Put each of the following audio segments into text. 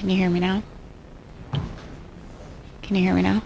Can you hear me now? Can you hear me now?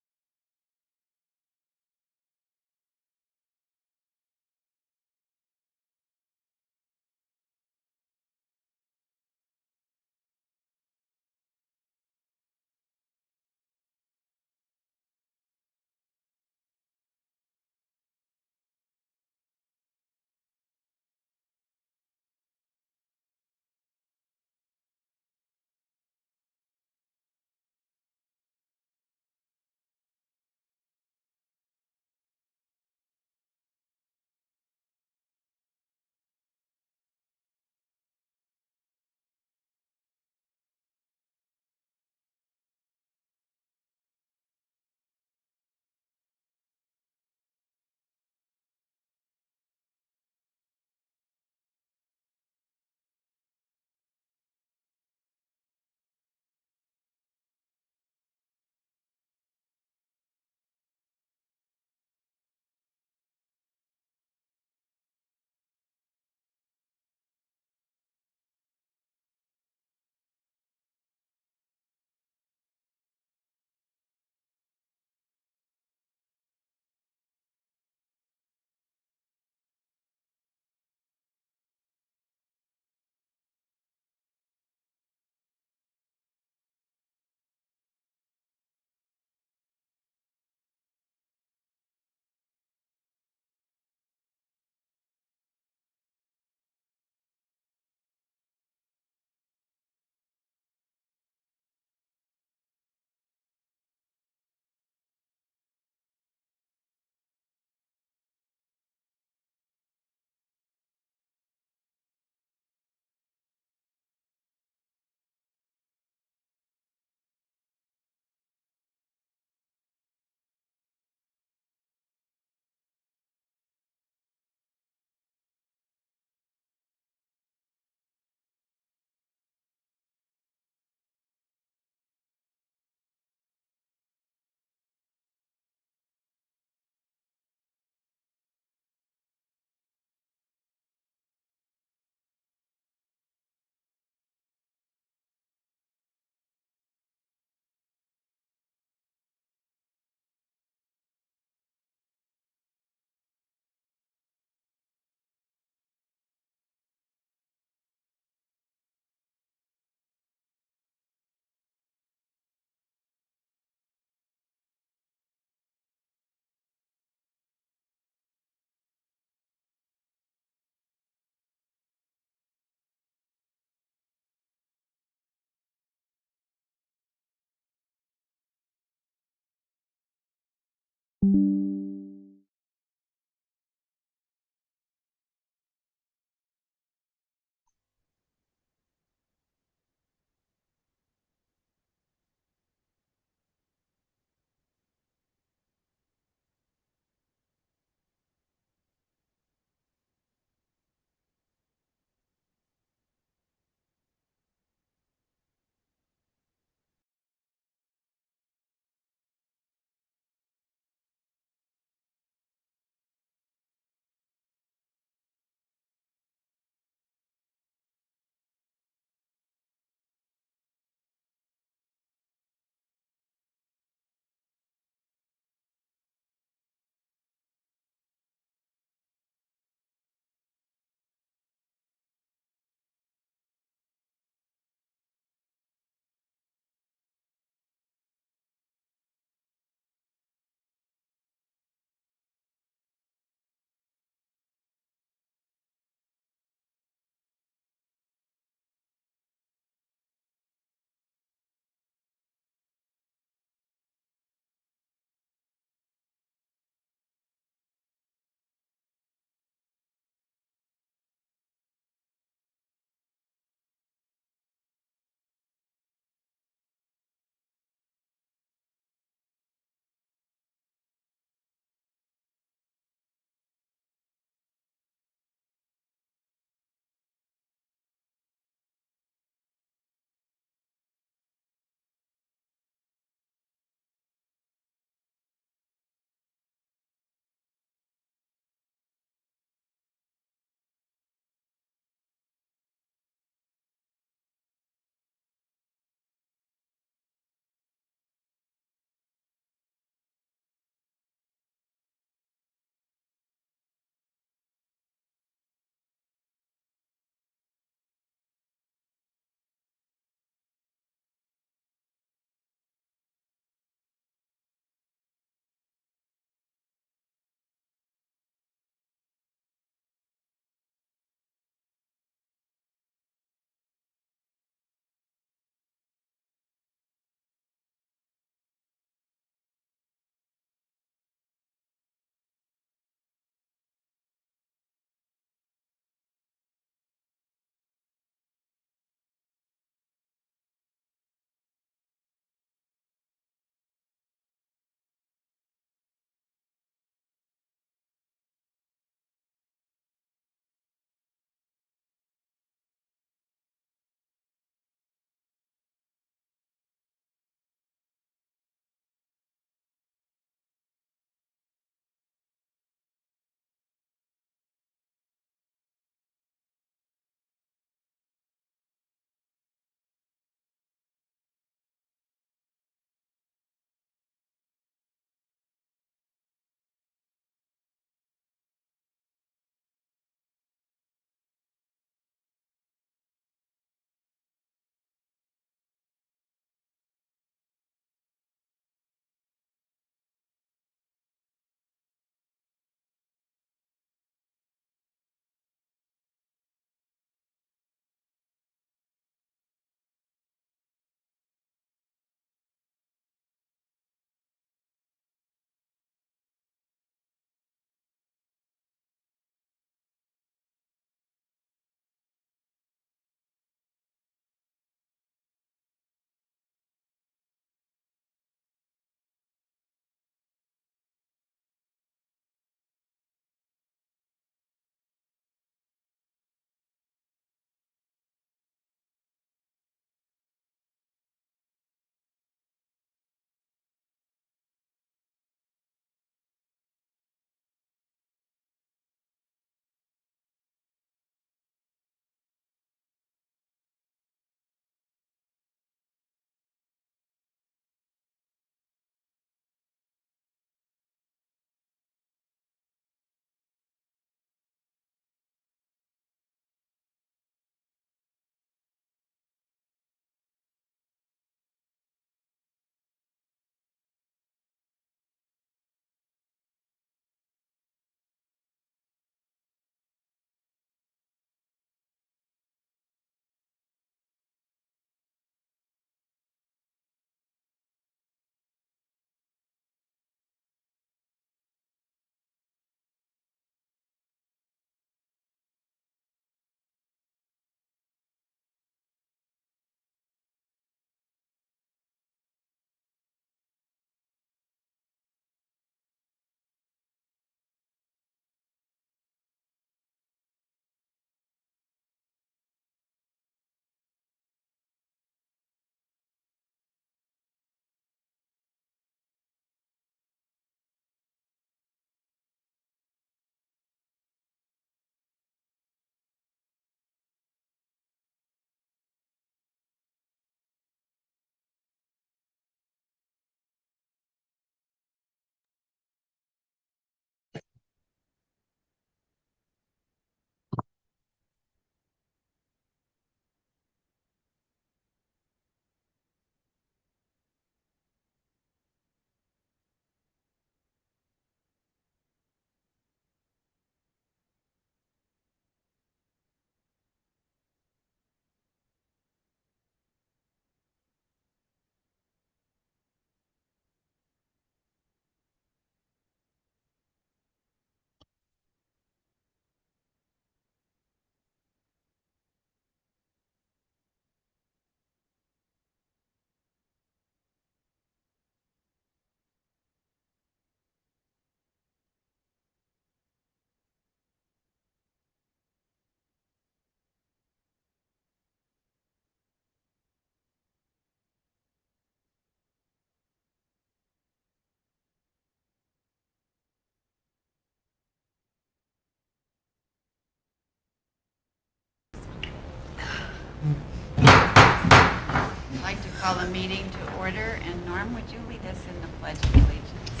like to call a meeting to order, and Norm, would you lead us in the Pledge of Allegiance,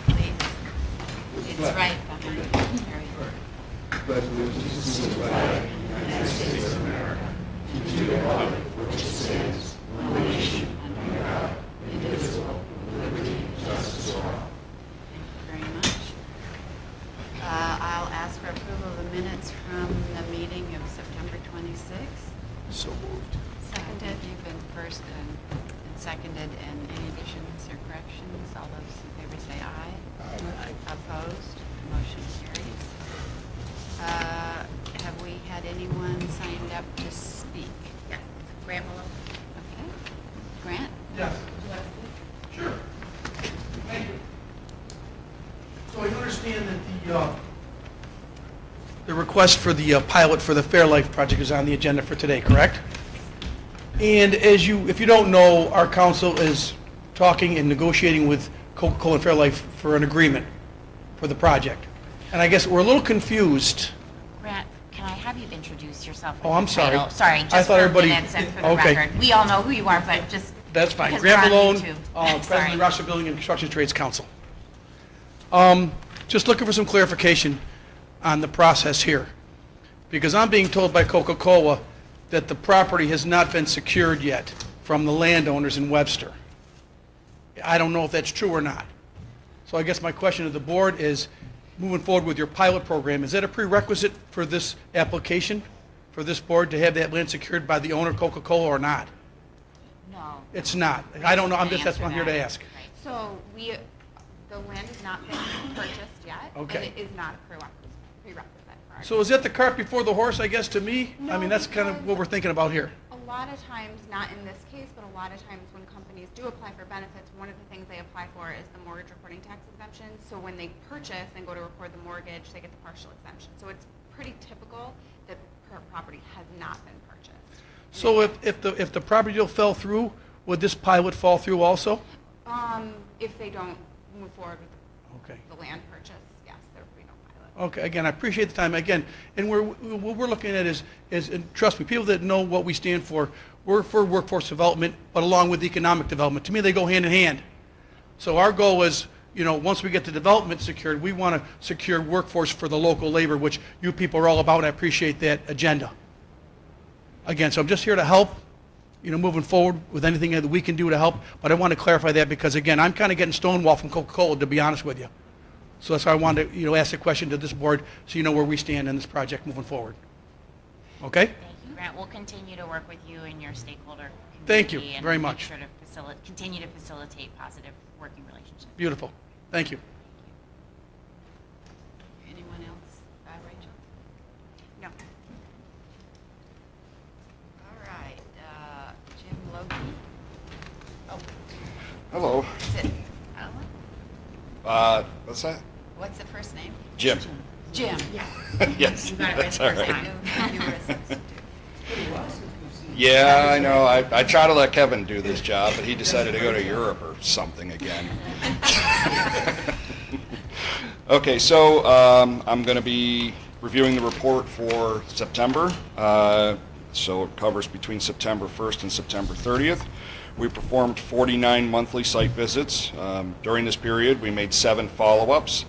please? It's right behind you. Very good. Pledge allegiance to the flag of the United States of America, and to the republic for which it stands, one nation, under God, indivisible, with liberty and justice for all. Thank you very much. I'll ask for approval of the minutes from the meeting of September 26th. So moved. Seconded. You've been first and seconded. And any additions or corrections? All those in favor say aye. Aye. Opposed? Motion carries. Have we had anyone signed up to speak? Yes, Grant Malone. Okay. Grant? Yes. Sure. Thank you. So I understand that the request for the pilot for the Fairlife project is on the agenda for today, correct? And if you don't know, our council is talking and negotiating with Coca-Cola and Fairlife for an agreement for the project. And I guess we're a little confused. Grant, can I have you introduce yourself? Oh, I'm sorry. Sorry, just I thought for everybody- minutes and for the okay. record. We all know who you are, but just That's fine. because Grant we're on Malone, YouTube. President Sorry. of the Rochester Building and Construction Trades Council. Just looking for some clarification on the process here. Because I'm being told by Coca-Cola that the property has not been secured yet from the landowners in Webster. I don't know if that's true or not. So I guess my question to the board is, moving forward with your pilot program, is that a prerequisite for this application, for this board to have that land secured by the owner, Coca-Cola, or not? No. It's not. I don't know. Can't That's what I'm here to answer ask. that. Right. So the land has not been purchased yet. Okay. And it is not a prerequisite for our. So is that the cart before the horse, I guess, to me? I No, mean, that's kind of because- what we're thinking about here. A lot of times, not in this case, but a lot of times when companies do apply for benefits, one of the things they apply for is the mortgage reporting tax exemption. So when they purchase and go to record the mortgage, they get the partial exemption. So it's pretty typical that property has not been purchased. So if the property deal fell through, would this pilot fall through also? If they don't move forward with Okay. the land purchase, yes, there would be no pilot. Okay, again, I appreciate the time. Again, and what we're looking at is, and trust me, people that know what we stand for, we're for workforce development, but along with economic development. To me, they go hand in hand. So our goal is, once we get the development secured, we want to secure workforce for the local labor, which you people are all about. I appreciate that agenda. Again, so I'm just here to help, moving forward with anything that we can do to help. But I want to clarify that because, again, I'm kind of getting stonewalled from Coca-Cola, to be honest with you. So that's why I wanted to, ask the question to this board so you know where we stand in this project moving forward. Okay? Thank you, Grant. We'll continue to work with you and your stakeholder community. Thank you and very make much. sure to continue to facilitate positive working relationships. Beautiful. Thank you. Anyone else? Rachel? No. All right. Jim Logan? Oh, Hello. is it Alan? What's that? What's the first name? Jim. Jim. Yes, You got it right that's the all first right. time. You were a substitute. Yeah, I know. I try to let Kevin do this job, but he decided to go to Europe or something again. Okay, so I'm going to be reviewing the report for September. So it covers between September 1st and September 30th. We performed 49 monthly site visits. During this period, we made 7 follow-ups.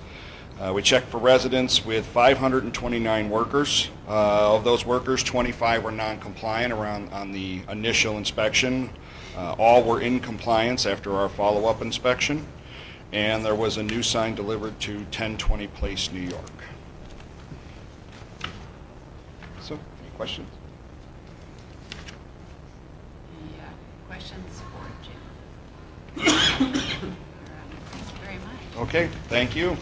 We checked for residents with 529 workers. Of those workers, 25 were non-compliant on the initial inspection. All were in compliance after our follow-up inspection. And there was a new sign delivered to 1020 Place, New York. So, any questions? Any questions for Jim? All right. Thank you very much. Okay, thank you.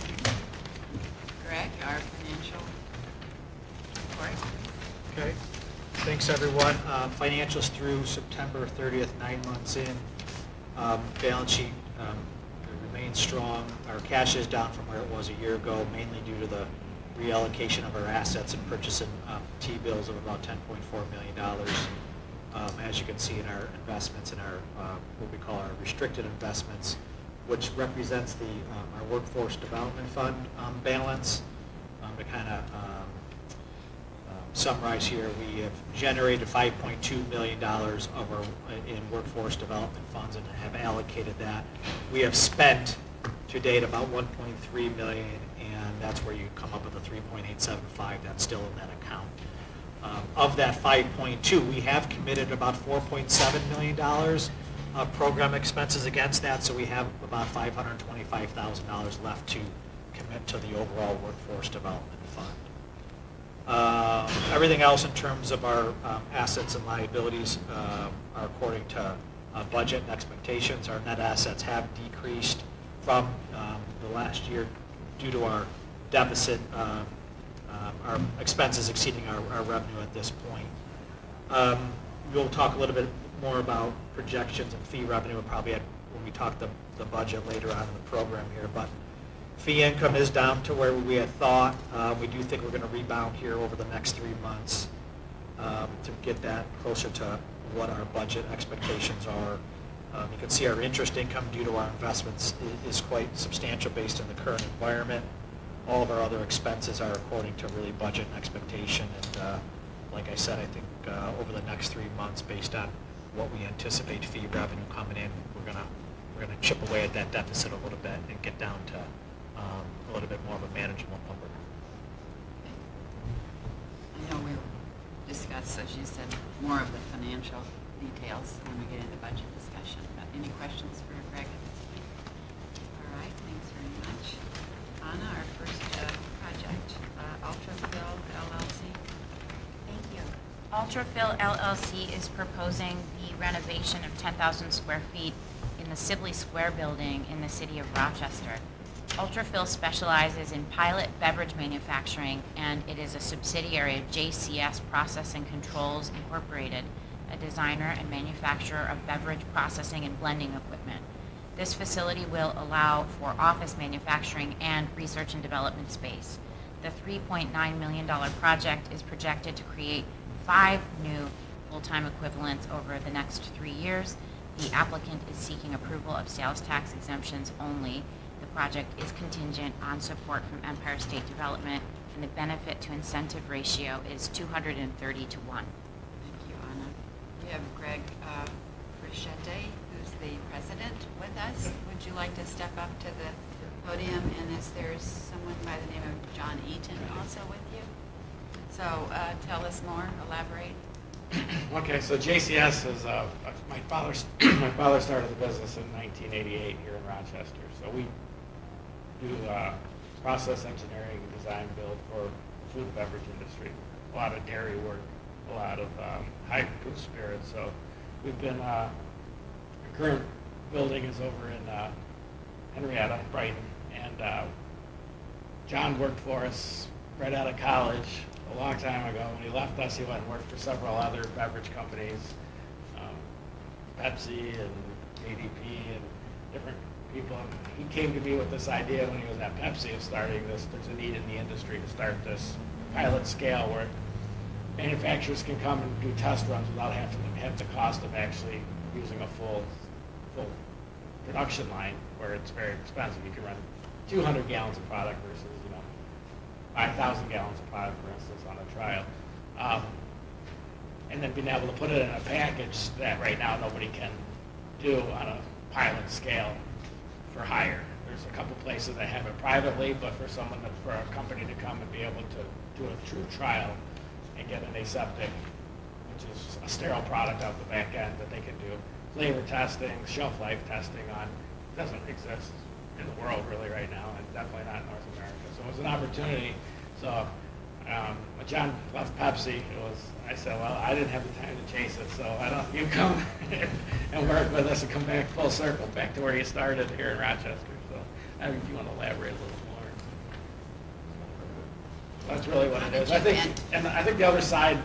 Greg, our financial report. Okay, thanks everyone. Financials through September 30th, 9 months in. Balance sheet remains strong. Our cash is down from where it was a year ago, mainly due to the reallocation of our assets and purchasing T-bills of about $10.4 million. As you can see in our investments, in our what we call our restricted investments, which represents our workforce development fund balance, to kind of summarize here, we have generated $5.2 million in workforce development funds and have allocated that. We have spent to date about $1.3 million, and that's where you come up with the $3.875 that's still in that account. Of that 5.2, we have committed about $4.7 million of program expenses against that, so we have about $525,000 left to commit to the overall workforce development fund. Everything else in terms of our assets and liabilities are according to budget and expectations. Our net assets have decreased from the last year due to our deficit, our expenses exceeding our revenue at this point. We'll talk a little bit more about projections and fee revenue probably when we talk the budget later on in the program here. But fee income is down to where we had thought. We do think we're going to rebound here over the next 3 months to get that closer to what our budget expectations are. You can see our interest income due to our investments is quite substantial based on the current environment. All of our other expenses are according to really budget and expectation. And like I said, I think over the next 3 months, based on what we anticipate fee revenue coming in, we're gonna chip away at that deficit a little bit and get down to a little bit more of a manageable number. I know we'll discuss, as you said, more of the financial details when we get into budget discussion. But any questions for Greg at this point? All right, thanks very much. Anna, our first project, Ultrafill LLC. Thank you. Ultrafill LLC is proposing the renovation of 10,000 square feet in the Sibley Square building in the city of Rochester. Ultrafill specializes in pilot beverage manufacturing, and it is a subsidiary of JCS Processing Controls Incorporated, a designer and manufacturer of beverage processing and blending equipment. This facility will allow for office manufacturing and research and development space. The $3.9 million project is projected to create 5 new full-time equivalents over the next 3 years. The applicant is seeking approval of sales tax exemptions only. The project is contingent on support from Empire State Development, and the benefit to incentive ratio is 230 to 1. Thank you, Anna. We have Greg Brichette, who's the president, with us. Would you like to step up to the podium? And is there someone by the name of John Eaton also with you? So tell us more, elaborate. Okay, so JCS is my father started the business in 1988 here in Rochester. So we do process engineering, design, build for the food and beverage industry. A lot of dairy work, a lot of high fructose spirits. So we've been our current building is over in Henrietta, Brighton, and John worked for us right out of college a long time ago. When he left us, he went and worked for several other beverage companies, Pepsi and ADP and different people. He came to me with this idea when he was at Pepsi of starting this. There's a need in the industry to start this pilot scale where manufacturers can come and do test runs without having to have the cost of actually using a full production line where it's very expensive. You can run 200 gallons of product versus 5,000 gallons of product, for instance, on a trial. And then being able to put it in a package that right now nobody can do on a pilot scale for hire. There's a couple places that have it privately, but for a company to come and be able to do a true trial and get an aseptic, which is a sterile product out the back end that they can do flavor testing, shelf life testing on, doesn't exist in the world really right now, and definitely not in North America. So it was an opportunity. So when John left Pepsi, I said, well, I didn't have the time to chase it, so why don't you come and work with us and come back full circle, back to where you started here in Rochester. So I mean, if you want to elaborate a little more. That's really what it is. I think the other side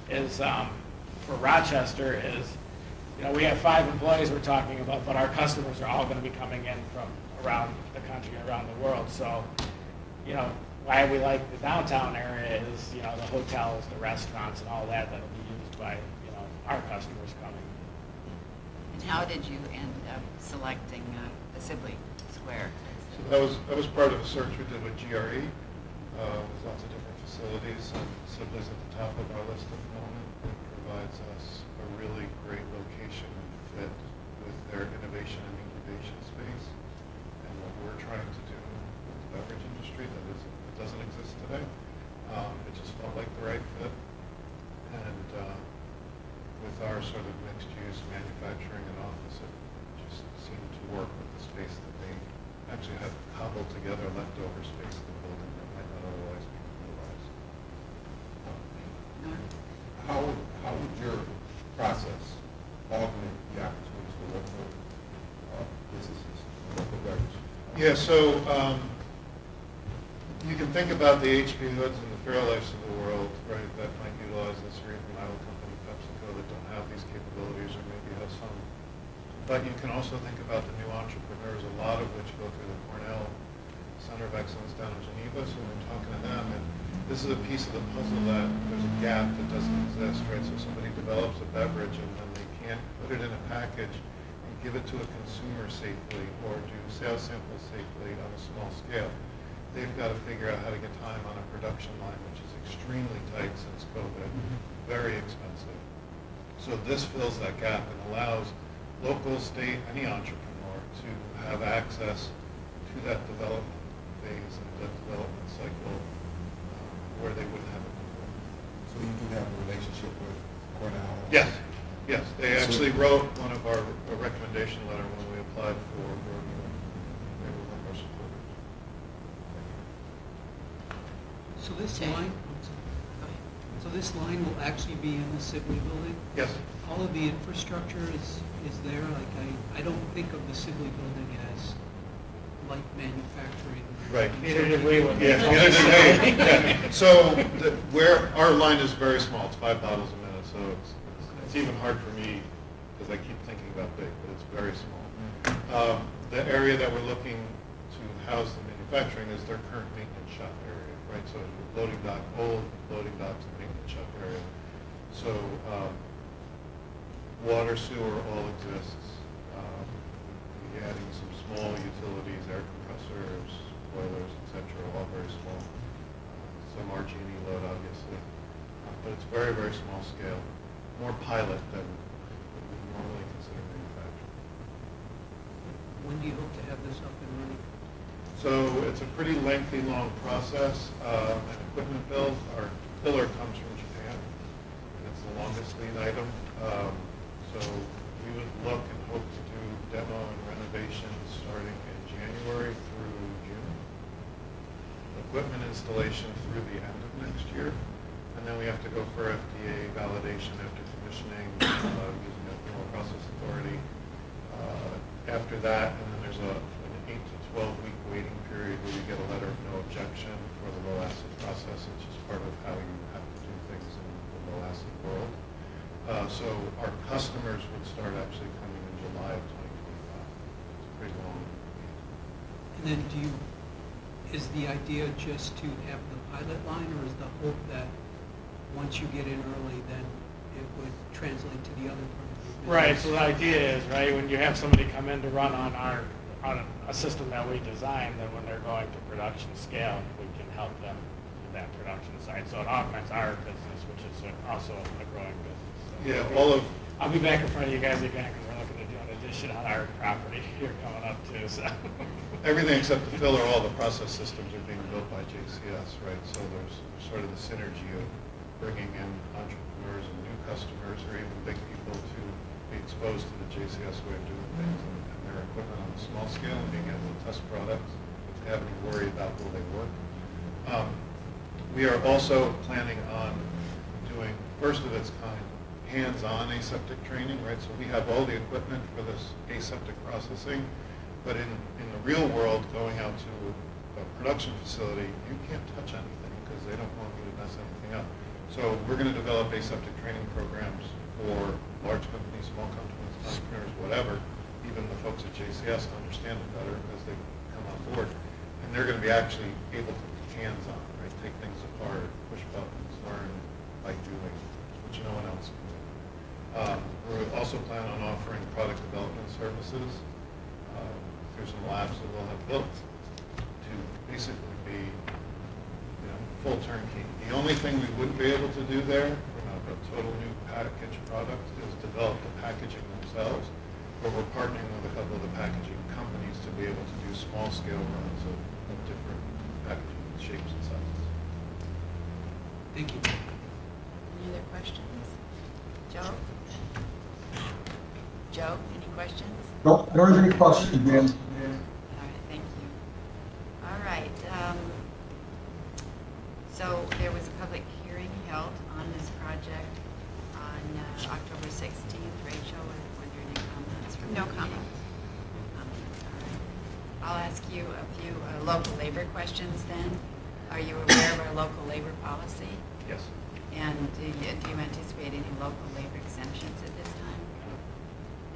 is for Rochester is, we have 5 employees we're talking about, but our customers are all going to be coming in from around the country, around the world. So, why we like the downtown area is, the hotels, the restaurants, and all that will be used by, our customers coming. And how did you end up selecting the Sibley Square? So that was part of a search we did with GRE. There's lots of different facilities, and Sibley's at the top of our list at the moment. It provides us a really great location and fit with their innovation and incubation space. And what we're trying to do with the beverage industry that doesn't exist today. It just felt like the right fit. And with our sort of mixed-use manufacturing and office, it just seemed to work with the space that they actually had cobbled together leftover space in the building that might not otherwise be utilized. How would your process augment the opportunities for local businesses, local beverage? Yeah, so you can think about the HP Hoods and the Fairlifes of the world, right, that might utilize this, or even Iowa Company, PepsiCo, that don't have these capabilities or maybe have some. But you can also think about the new entrepreneurs, a lot of which go through the Cornell Center of Excellence down in Geneva, so we're talking to them, and this is a piece of the puzzle that there's a gap that doesn't exist, right? So somebody develops a beverage and then they can't put it in a package and give it to a consumer safely or do sales samples safely on a small scale. They've got to figure out how to get time on a production line, which is extremely tight since COVID, very expensive. So this fills that gap and allows local, state, any entrepreneur to have access to that development phase and that development cycle where they wouldn't have it before. So you do have a relationship with Cornell? Yes, yes. They actually wrote one of our a recommendation letter when we applied for they were one of our supporters. So this Okay. line, so this line will actually be in the Sibley building? Yes. All of the infrastructure is there? Like, I don't think of the Sibley building as light manufacturing. Right. Neither did we when Yeah, they neither told did us. we. Yeah. So where our line is very small, it's 5 bottles a minute, so it's even hard for me because I keep thinking about big, but it's very small. The area that we're looking to house the manufacturing is their current maintenance shop area, right? So loading dock, old loading dock to maintenance shop area. So water, sewer all exists. We're adding some small utilities, air compressors, boilers, etc., all very small. Some RG&E load, obviously. But it's very, very small scale. More pilot than what we normally consider manufacturing. When do you hope to have this up and running? So it's a pretty lengthy, long process. An equipment build, our filler comes from Japan. And it's the longest lead item. So we would look and hope to do demo and renovation starting in January through June. Equipment installation through the end of next year. And then we have to go for FDA validation after commissioning using a Thermal Process Authority. After that, and then there's an 8 to 12 week waiting period where you get a letter of no objection for the low acid process, which is part of how you have to do things in the low acid world. So our customers would start actually coming in July of 2025. It's pretty long. And then is the idea just to have the pilot line, or is the hope that once you get in early, then it would translate to the other part of your business? Right, so the idea is, right, when you have somebody come in to run on a system that we designed, then when they're going to production scale, we can help them with that production side. So it augments our business, which is also a growing business. So Yeah, all of, I'll be back in front of you guys again because we're looking to do an addition on our property here coming up too, so. everything except the filler, all the process systems are being built by JCS, right? So there's sort of the synergy of bringing in entrepreneurs and new customers or even big people to be exposed to the JCS way of doing things and their equipment on a small scale and being able to test products without having to worry about will they work. We are also planning on doing first of its kind hands-on aseptic training, right? So we have all the equipment for this aseptic processing, but in the real world, going out to a production facility, you can't touch anything because they don't want you to mess anything up. So we're going to develop aseptic training programs for large companies, small companies, entrepreneurs, whatever, even the folks at JCS understand it better as they come on board. And they're going to be actually able to hands-on, right? Take things apart, push buttons, learn by doing, which no one else can do. We're also planning on offering product development services through some labs that we'll have built to basically be, full turnkey. The only thing we wouldn't be able to do there, a total new package product, is develop the packaging themselves, but we're partnering with a couple of the packaging companies to be able to do small-scale runs of different packaging shapes and sizes. Thank you. Any other questions? Joe? Joe, any questions? No, I don't have any questions, ma'am. All right, thank you. All right, so there was a public hearing held on this project on October 16th. Rachel, were there any comments from No the meeting? comments. No comments, all right. I'll ask you a few local labor questions then. Are you aware of our local labor policy? Yes. And do you anticipate any local labor exemptions at this time?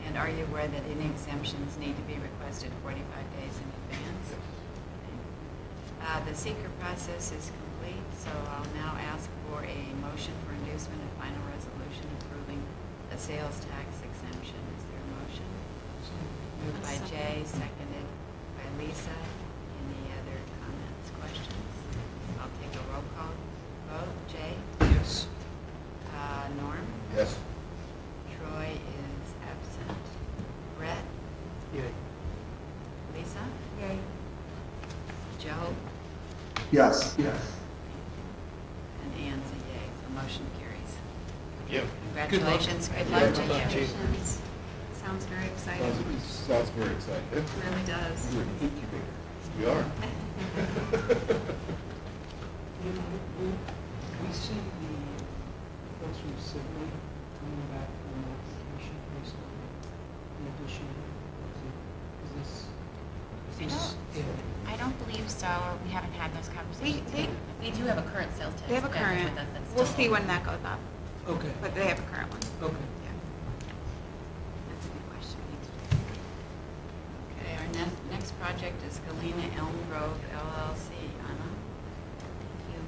And are you aware that any exemptions need to be requested 45 days in advance? The seeker process is complete, so I'll now ask for a motion for inducement and final resolution approving a sales tax exemption. Is there a motion? Moved by Jay, seconded by Lisa. Any other comments, questions? I'll take a roll call vote. Jay? Yes. Norm? Yes. Troy is absent. Brett? Yay. Lisa? Yay. Joe? Yes. And Ann's a yay, so motion carries. Thank you. Congratulations, good luck to you. Congratulations. Sounds very exciting. Sounds very exciting. It really does. You're an incubator. We are. We see the folks from Sibley coming back from an application based on the addition. Is this? I don't believe so, or we haven't had those conversations. We do have a current sales tax. They have a package current, with us that's we'll still see when open. that goes up, Okay, but they have a current one. okay. Yeah. That's a good question. Okay, our next project is Galena Elm Grove LLC. Anna? Thank you.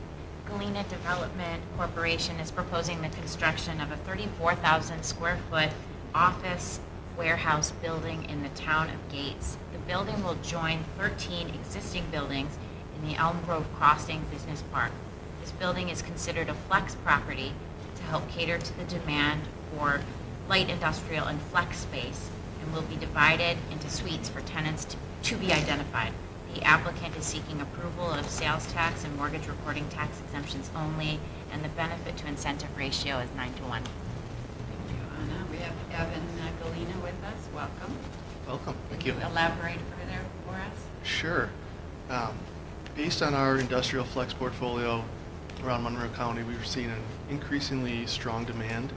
Galena Development Corporation is proposing the construction of a 34,000 square foot office warehouse building in the town of Gates. The building will join 13 existing buildings in the Elm Grove Crossing Business Park. This building is considered a flex property to help cater to the demand for light industrial and flex space, and will be divided into suites for tenants to be identified. The applicant is seeking approval of sales tax and mortgage reporting tax exemptions only, and the benefit to incentive ratio is 9:1. Thank you, Anna. We have Evan Galena with us. Welcome. Welcome, thank Can you. elaborate further for us? Sure. Based on our industrial flex portfolio around Monroe County, we've seen an increasingly strong demand.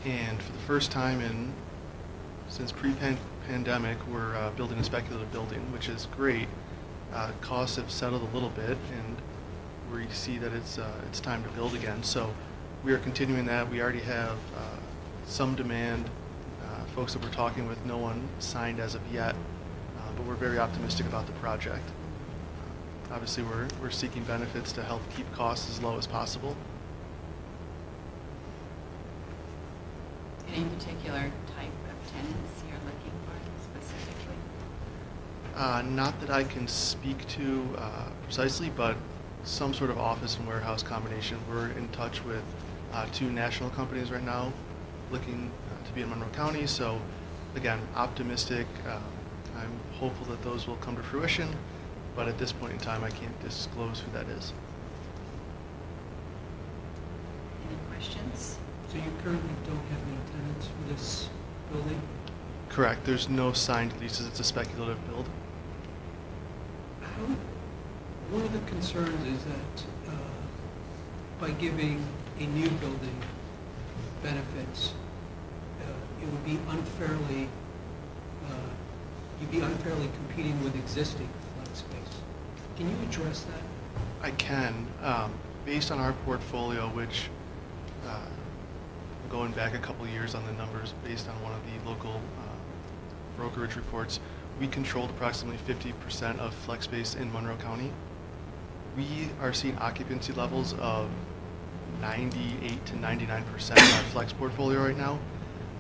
And for the first time since pre-pandemic, we're building a speculative building, which is great. Costs have settled a little bit, and we see that it's time to build again. So we are continuing that. We already have some demand. Folks that we're talking with, no one signed as of yet, but we're very optimistic about the project. Obviously, we're seeking benefits to help keep costs as low as possible. Any particular type of tenants you're looking for specifically? Not that I can speak to precisely, but some sort of office and warehouse combination. We're in touch with 2 national companies right now looking to be in Monroe County. So again, optimistic. I'm hopeful that those will come to fruition, but at this point in time, I can't disclose who that is. Any questions? So you currently don't have any tenants for this building? Correct. There's no signed leases. It's a speculative build. One of the concerns is that by giving a new building benefits, it would be unfairly, you'd be unfairly competing with existing flex space. Can you address that? I can. Based on our portfolio, which going back a couple of years on the numbers, based on one of the local brokerage reports, we controlled approximately 50% of flex space in Monroe County. We are seeing occupancy levels of 98 to 99% in our flex portfolio right now.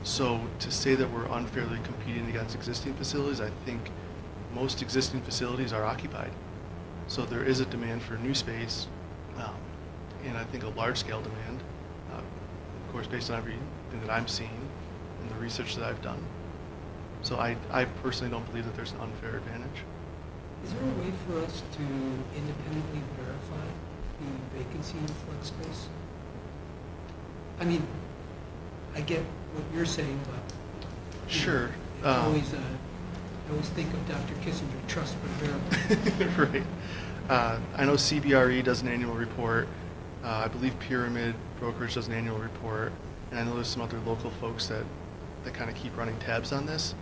So to say that we're unfairly competing against existing facilities, I think most existing facilities are occupied. So there is a demand for new space, And I think a large-scale demand, of course, based on everything that I'm seeing and the research that I've done. So I personally don't believe that there's an unfair advantage. Is there a way for us to independently verify the vacancy in flex space? I mean, I get what you're saying, but you know, Sure. it's always, I always think of Dr. Kissinger, trust but verify. Right. I know CBRE does an annual report. I believe Pyramid Brokerage does an annual report. And I know there's some other local folks that kind of keep running tabs on this.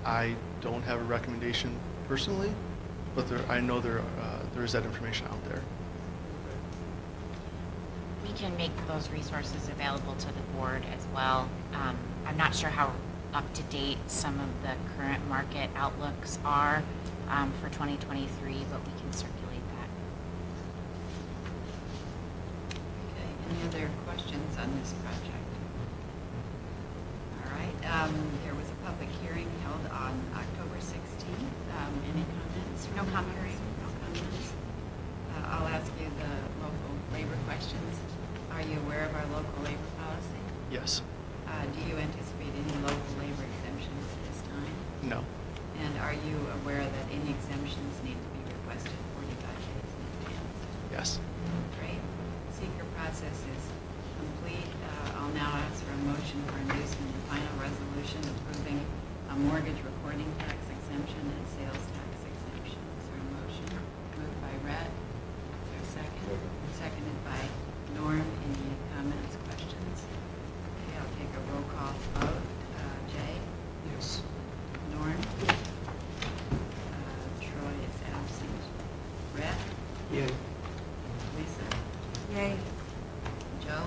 I don't have a recommendation personally, but I know there is that information out there. We can make those resources available to the board as well. I'm not sure how up to date some of the current market outlooks are for 2023, but we can circulate that. Okay, any other questions on this project? All right, there was a public hearing held on October 16th. Any comments? No comments. No comments. I'll ask you the local labor questions. Are you aware of our local labor policy? Yes. Do you anticipate any local labor exemptions at this time? No. And are you aware that any exemptions need to be requested 45 days in advance? Yes. Great. Seeker process is complete. I'll now ask for a motion for inducement and final resolution approving a mortgage recording tax exemption and sales tax exemption. Is there a motion? Moved by Rhett. Is there a second? Seconded by Norm. Any comments, questions? Okay, I'll take a roll call vote. Jay? Yes. Norm? Troy is absent. Rhett? Yeah. Lisa? Yay. Joe?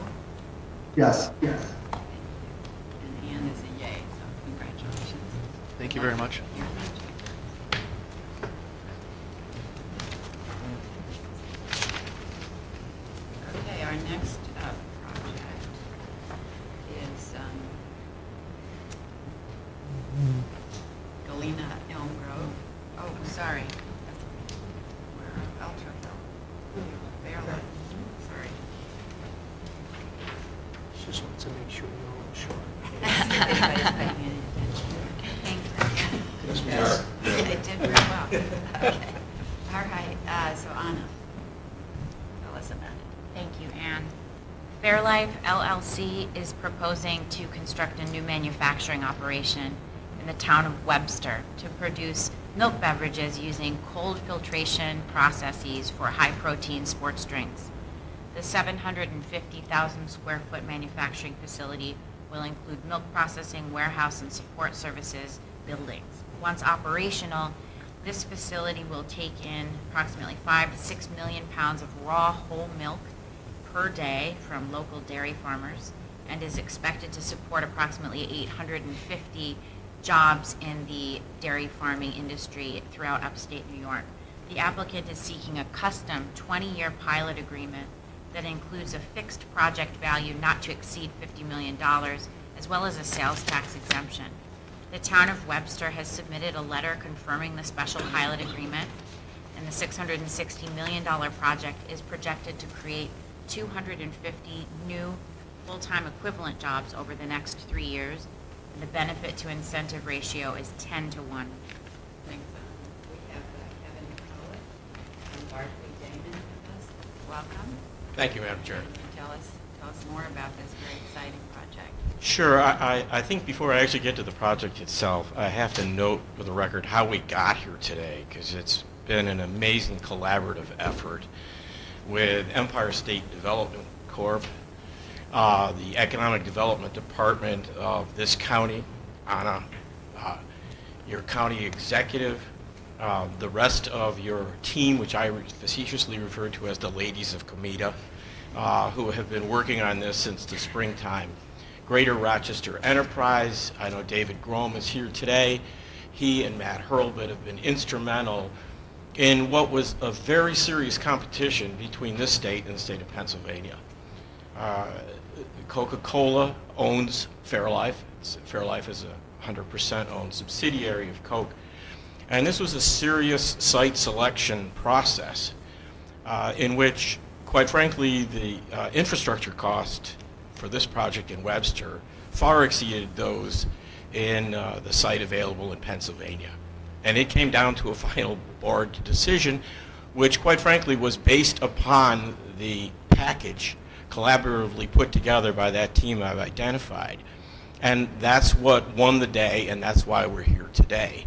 Yes. Yes. And Ann is a yay, so congratulations. Thank you very much. Your project. Okay, our next project is Galena Elm Grove. Oh, sorry. We're Ultraville. Fairlight. Sorry. She just wants to make sure you're all sure. Everybody's paying any attention. Thanks. Yes, we Yes. are. It did real well. Okay. All right, so Anna, tell us about it. Thank you, Anne. Fairlife LLC is proposing to construct a new manufacturing operation in the town of Webster to produce milk beverages using cold filtration processes for high-protein sports drinks. The 750,000 square foot manufacturing facility will include milk processing, warehouse, and support services buildings. Once operational, this facility will take in approximately 5 to 6 million pounds of raw whole milk per day from local dairy farmers and is expected to support approximately 850 jobs in the dairy farming industry throughout upstate New York. The applicant is seeking a custom 20-year pilot agreement that includes a fixed project value not to exceed $50 million, as well as a sales tax exemption. The town of Webster has submitted a letter confirming the special pilot agreement, and the $660 million project is projected to create 250 new full-time equivalent jobs over the next 3 years, and the benefit to incentive ratio is 10 to 1. Thanks. We have Kevin McCullough and Barclay Damon with us. Welcome. Thank you, Madam Chair. Can you tell us more about this very exciting project? Sure. I think before I actually get to the project itself, I have to note for the record how we got here today, because it's been an amazing collaborative effort with Empire State Development Corp., the Economic Development Department of this county, Anna, your county executive, the rest of your team, which I facetiously refer to as the ladies of COMIDA, who have been working on this since the springtime. Greater Rochester Enterprise, I know David Grom is here today. He and Matt Hurlbut have been instrumental in what was a very serious competition between this state and the state of Pennsylvania. Coca-Cola owns Fairlife. Fairlife is a 100% owned subsidiary of Coke. And this was a serious site selection process. in which, quite frankly, the infrastructure cost for this project in Webster far exceeded those in the site available in Pennsylvania. And it came down to a final board decision, which quite frankly was based upon the package collaboratively put together by that team I've identified. And that's what won the day, and that's why we're here today.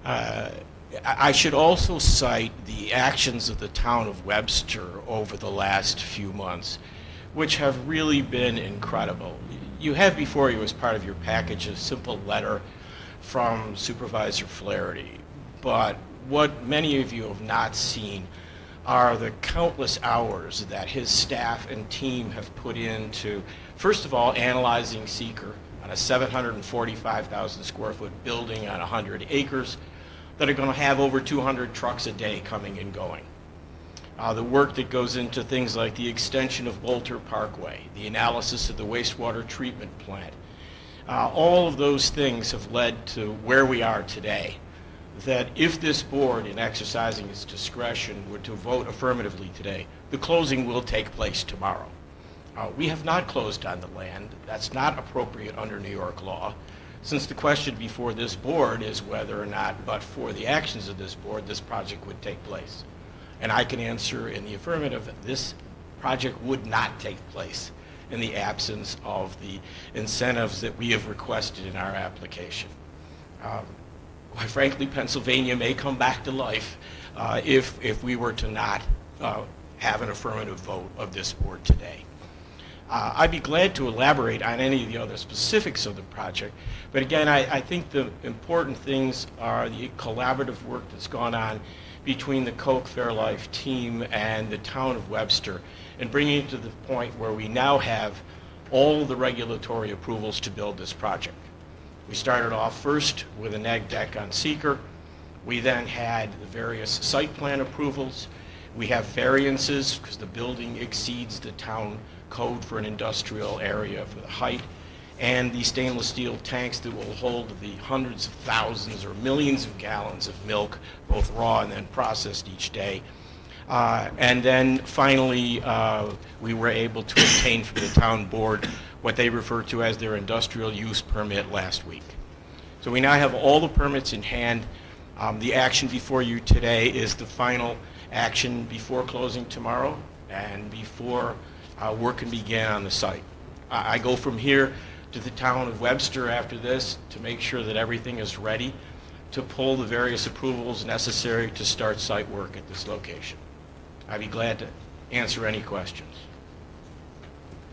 I should also cite the actions of the town of Webster over the last few months, which have really been incredible. You have before you, as part of your package, a simple letter from Supervisor Flaherty, but what many of you have not seen are the countless hours that his staff and team have put into, first of all, analyzing seeker on a 745,000 square foot building on 100 acres that are going to have over 200 trucks a day coming and going. The work that goes into things like the extension of Bolter Parkway, the analysis of the wastewater treatment plant. All of those things have led to where we are today, that if this board, in exercising its discretion, were to vote affirmatively today, the closing will take place tomorrow. We have not closed on the land. That's not appropriate under New York law, since the question before this board is whether or not, but for the actions of this board, this project would take place. And I can answer in the affirmative, this project would not take place in the absence of the incentives that we have requested in our application. Quite frankly, Pennsylvania may come back to life if we were to not have an affirmative vote of this board today. I'd be glad to elaborate on any of the other specifics of the project, but again, I think the important things are the collaborative work that's gone on between the Koch Fairlife team and the town of Webster, and bringing it to the point where we now have all the regulatory approvals to build this project. We started off first with a neg deck on seeker. We then had the various site plan approvals. We have variances because the building exceeds the town code for an industrial area for the height, and the stainless steel tanks that will hold the hundreds of thousands or millions of gallons of milk, both raw and then processed each day. And then finally, we were able to obtain from the town board what they refer to as their industrial use permit last week. So we now have all the permits in hand. The action before you today is the final action before closing tomorrow and before work can begin on the site. I go from here to the town of Webster after this to make sure that everything is ready to pull the various approvals necessary to start site work at this location. I'd be glad to answer any questions.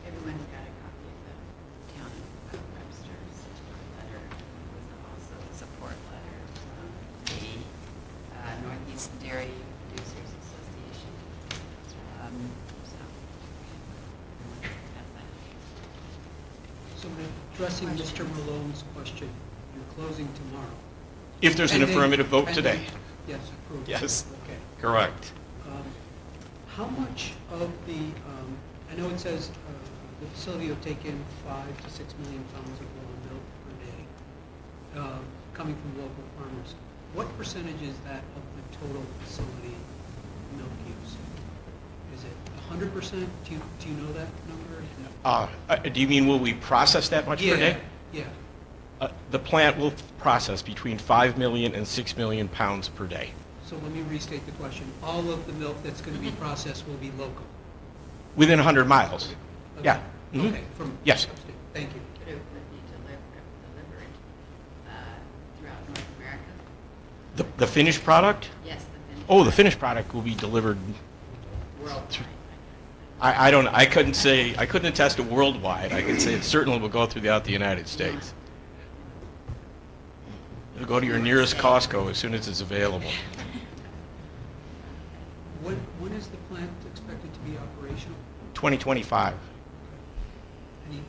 Everyone's got a copy of the town of Webster's letter. It was also a support letter from the Northeast Dairy Producers Association. So addressing Mr. Malone's question, you're closing tomorrow. If there's an Pending- affirmative vote pending- today. Yes, approved. Yes. Okay. Correct. How much of the, I know it says the facility will take in 5 to 6 million pounds of raw milk per day, coming from local farmers. What percentage is that of the total facility milk use? Is it 100%? Do you know that number? Do you mean will we process that much per day? Yeah. The plant will process between 5 million and 6 million pounds per day. So let me restate the question. All of the milk that's going to be processed will be local? Within 100 miles. Okay. Yeah. Mhm. Okay, from Yes. upstate. Thank you. But it would be delivered throughout North America? The finished product? Yes, the finished. Oh, the finished product will be delivered. Worldwide. I couldn't attest to worldwide. I can say it certainly will go throughout the United States. It'll go to your nearest Costco as soon as it's available. When is the plant expected to be operational? 2025. Any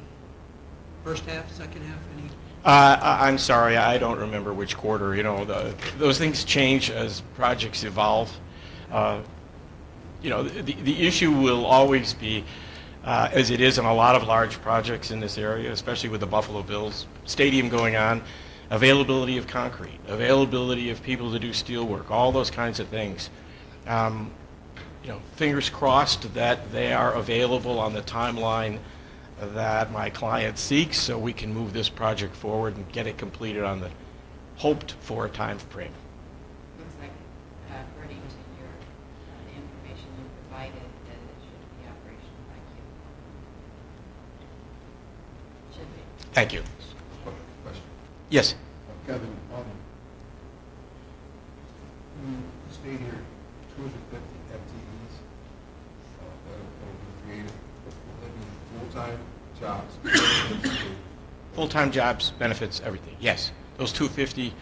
first half, second half, any? I'm sorry, I don't remember which quarter. You know, those things change as projects evolve. You know, the issue will always be, as it is on a lot of large projects in this area, especially with the Buffalo Bills stadium going on, availability of concrete, availability of people to do steel work, all those kinds of things. fingers crossed that they are available on the timeline that my client seeks, so we can move this project forward and get it completed on the hoped-for time frame. Looks like, according to your, the information you provided, that it should be operational by Q4. Should be. Thank you. Question. Yes. Kevin, you state here 250 FTEs that will be created. Will they be full-time jobs? Full-time jobs, benefits, everything, yes. Those 250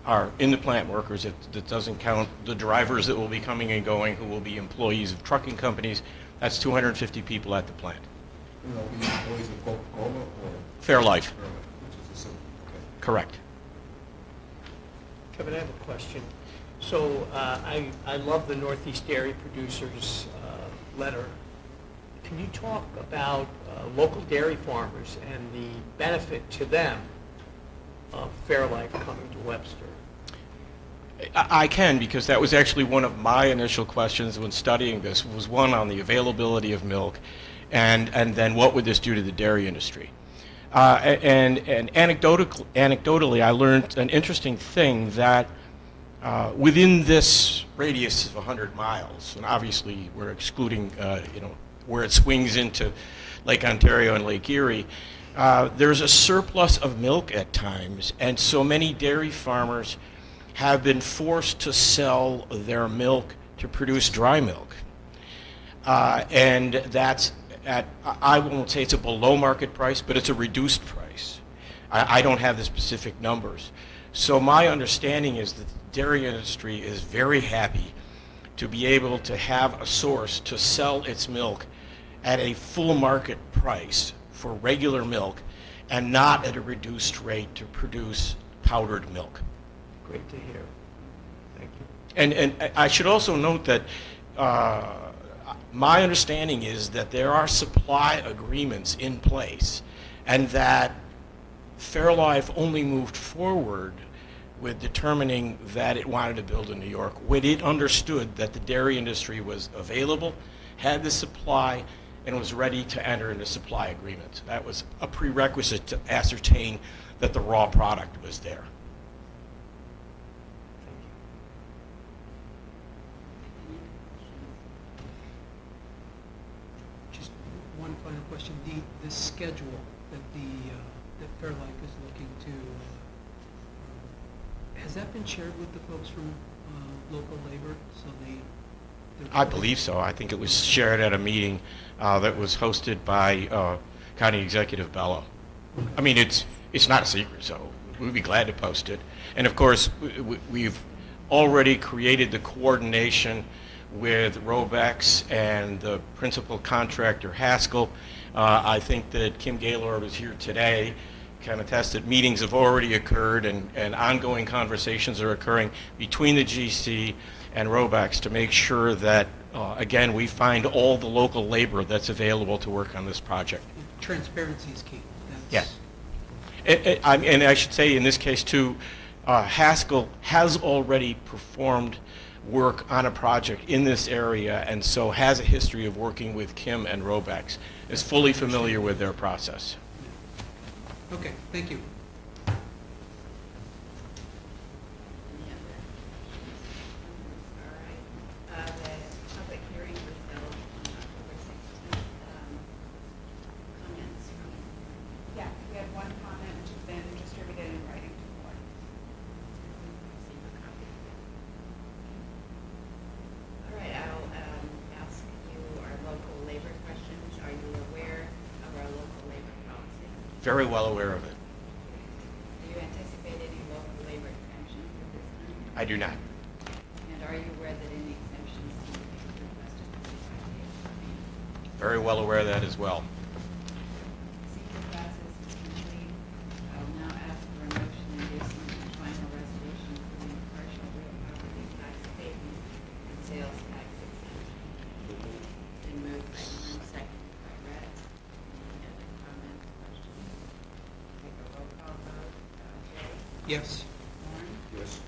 are in the plant workers. That doesn't count the drivers that will be coming and going, who will be employees of trucking companies. That's 250 people at the plant. You know, be employees of Coca-Cola or Fairlife, Fairlife, which is a simple, okay. correct. Kevin, I have a question. So I love the Northeast Dairy Producers letter. Can you talk about local dairy farmers and the benefit to them of Fairlife coming to Webster? I can, because that was actually one of my initial questions when studying this, was one on the availability of milk, and then what would this do to the dairy industry. And anecdotally, I learned an interesting thing that within this radius of 100 miles, and obviously we're excluding where it swings into Lake Ontario and Lake Erie, there's a surplus of milk at times, and so many dairy farmers have been forced to sell their milk to produce dry milk. And that's at, I won't say it's a below market price, but it's a reduced price. I don't have the specific numbers. So my understanding is that the dairy industry is very happy to be able to have a source to sell its milk at a full market price for regular milk and not at a reduced rate to produce powdered milk. Great to hear. Thank you. And I should also note that my understanding is that there are supply agreements in place, and that Fairlife only moved forward with determining that it wanted to build in New York when it understood that the dairy industry was available, had the supply, and was ready to enter into supply agreements. That was a prerequisite to ascertain that the raw product was there. Just one final question. The schedule that that Fairlife is looking to, has that been shared with the folks from local labor? So I believe so. I think it was shared at a meeting that was hosted by County Executive Bello. I mean, it's not a secret, so we'd be glad to post it. And of course, we've already created the coordination with Robex and the principal contractor Haskell. I think that Kim Gaylord was here today, kind of tested. Meetings have already occurred, and ongoing conversations are occurring between the GC and Robex to make sure that, again, we find all the local labor that's available to work on this project. Transparency is key. Yes. And I should say in this case too, Haskell has already performed work on a project in this area, and so has a history of working with Kim and Robex, is fully familiar with their process. Okay, thank you. Any other questions? All right. The public hearing was held on October 16th. Comments from? Yes, we had one comment which has been distributed in writing to the board. Receive a copy. All right, I'll ask you our local labor questions. Are you aware of our local labor policy? Very well aware of it. Do you anticipate any local labor exemptions at this time? I do not. And are you aware that any exemptions can be requested for 5 days per meeting? Very well aware of that as well. Secret process is complete. I will now ask for a motion inducing the final resolution for the partial real property tax abatement and sales tax exemption. Been moved by Warren, seconded by Rhett. Any other comments, questions? Take a roll call vote. Jay? Yes. Warren? Yes.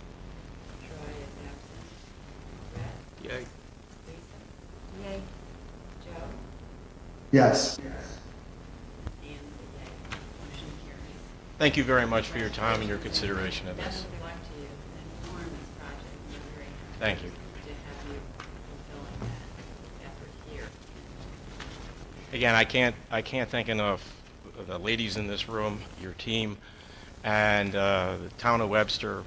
Troy is absent. Rhett? Yay. Lisa? Yes. Dan is a yea. Motion carries. Thank you very much for your time and your consideration of Best this. of luck to you. It's an enormous project. We're very happy Thank you. to have you fulfilling that effort here. Again, I can't thank enough of the ladies in this room, your team, and the town of Webster,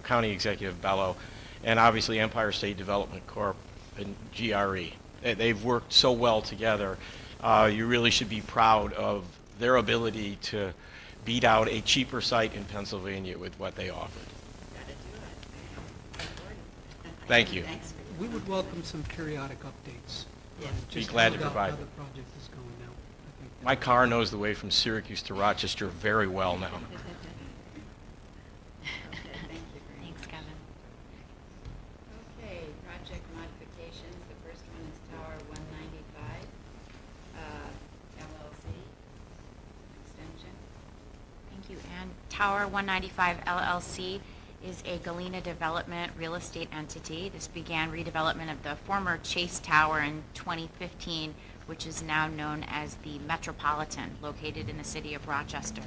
County Executive Bello, and obviously Empire State Development Corp. And GRE. They've worked so well together. You really should be proud of their ability to beat out a cheaper site in Pennsylvania with what they offered. Got to do it. Thank you. Thanks for We would welcome some periodic updates. Yes. Be Just glad to find out provide how the them. project is going now. I think My car knows the way from Syracuse to Rochester very well now. Okay, thank you very much. Thanks, Kevin. Okay, project modifications. The first one is Tower 195, LLC, extension. Thank you. And Tower 195 LLC is a Galena Development real estate entity. This began redevelopment of the former Chase Tower in 2015, which is now known as the Metropolitan, located in the city of Rochester.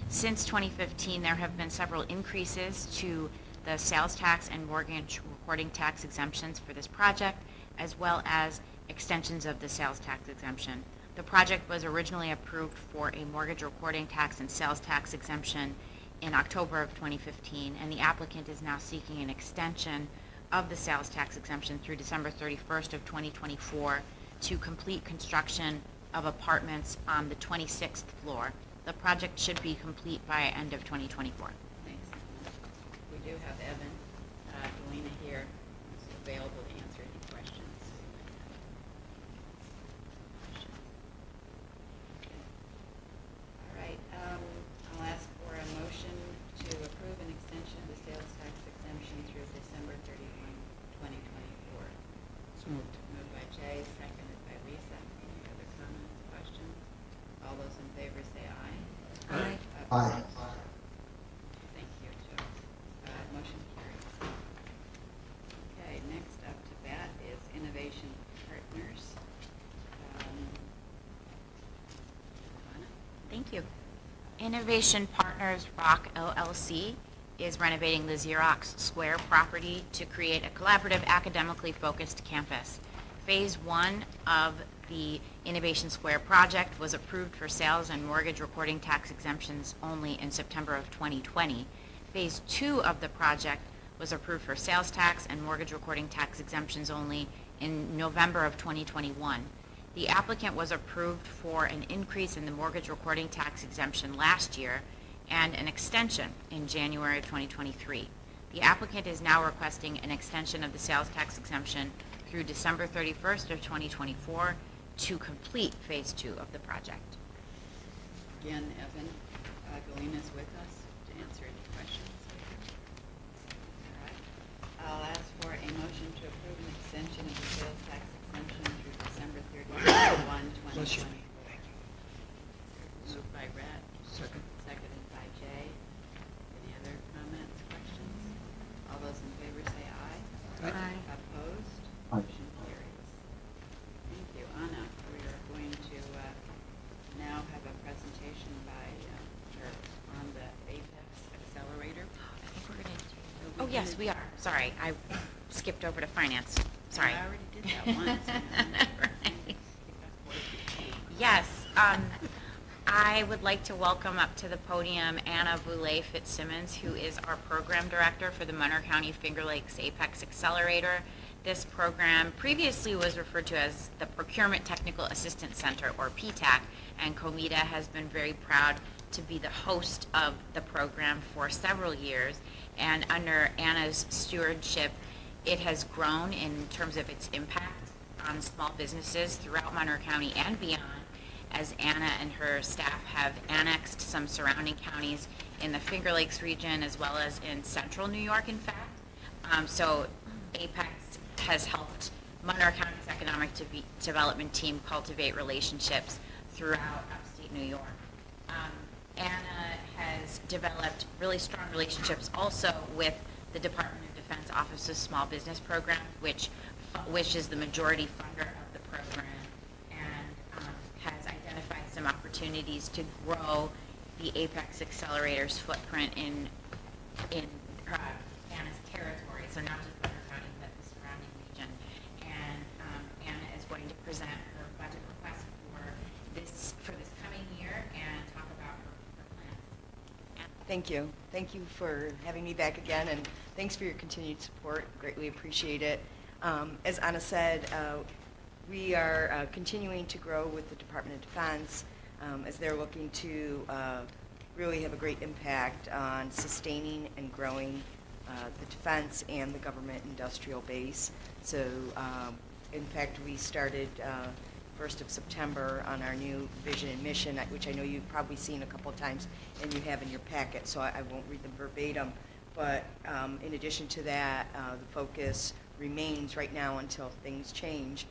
Since 2015, there have been several increases to the sales tax and mortgage recording tax exemptions for this project, as well as extensions of the sales tax exemption. The project was originally approved for a mortgage recording tax and sales tax exemption in October of 2015, and the applicant is now seeking an extension of the sales tax exemption through December 31st of 2024 to complete construction of apartments on the 26th floor. The project should be complete by end of 2024. Thanks. We do have Evan Galena here, who's available to answer any questions. Okay. All right, I'll ask for a motion to approve an extension of the sales tax exemption through December 31, 2024. So moved. Moved by Jay, seconded by Lisa. Any other comments, questions? All those in favor say aye. Aye. Aye. Thank you, Joe. Motion carries. Okay, next up to bat is Innovation Partners. Anna? Thank you. Innovation Partners Rock LLC is renovating the Xerox Square property to create a collaborative, academically focused campus. Phase 1 of the Innovation Square project was approved for sales and mortgage recording tax exemptions only in September of 2020. Phase 2 of the project was approved for sales tax and mortgage recording tax exemptions only in November of 2021. The applicant was approved for an increase in the mortgage recording tax exemption last year and an extension in January of 2023. The applicant is now requesting an extension of the sales tax exemption through December 31st of 2024 to complete Phase 2 of the project. Again, Evan Galena's with us to answer any questions. All right. I'll ask for a motion to approve an extension of the sales tax exemption through December 31, 2024. Moved by Rhett. Second. Seconded by Jay. Any other comments, questions? All those in favor say aye. Aye. Opposed? Aye. Motion carries. Thank you. Anna, we are going to now have a presentation by, or on the Apex Accelerator. I think we're going to oh, yes, we are. Sorry, I skipped over to finance. Sorry. I already did that once. Right. Yes. I would like to welcome up to the podium Anna Boulay-Fitzsimmons, who is our program director for the Monroe County Finger Lakes Apex Accelerator. This program previously was referred to as the Procurement Technical Assistance Center, or PTAC, and COMIDA has been very proud to be the host of the program for several years. And under Anna's stewardship, it has grown in terms of its impact on small businesses throughout Monroe County and beyond, as Anna and her staff have annexed some surrounding counties in the Finger Lakes region as well as in central New York, in fact. So Apex has helped Monroe County's economic development team cultivate relationships throughout upstate New York. Anna has developed really strong relationships also with the Department of Defense Office of Small Business Program, which is the majority funder of the program. And some opportunities to grow the Apex Accelerator's footprint in Anna's territory, so not just Butler County, but the surrounding region. And Anna is going to present her budget request for this coming year and talk about her plans. Anna? Thank you. Thank you for having me back again, and thanks for your continued support. Greatly appreciate it. As Anna said, we are continuing to grow with the Department of Defense as they're looking to really have a great impact on sustaining and growing the defense and the government industrial base. So, in fact, we started 1st of September on our new vision and mission, which I know you've probably seen a couple of times and you have in your packet, so I won't read them verbatim. But in addition to that, the focus remains right now until things change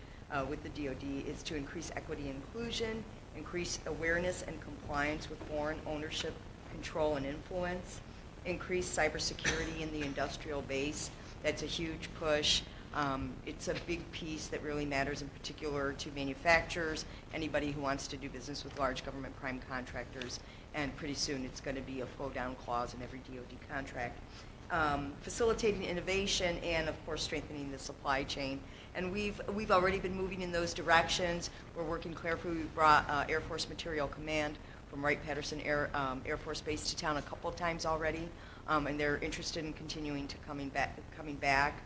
with the DoD is to increase equity and inclusion, increase awareness and compliance with foreign ownership, control, and influence, increase cybersecurity in the industrial base. That's a huge push. It's a big piece that really matters in particular to manufacturers, anybody who wants to do business with large government prime contractors, and pretty soon it's going to be a flow-down clause in every DoD contract. Facilitating innovation and, of course, strengthening the supply chain. And we've already been moving in those directions. We're working carefully. We brought Air Force Material Command from Wright-Patterson Air Force Base to town a couple of times already, and they're interested in continuing to coming back.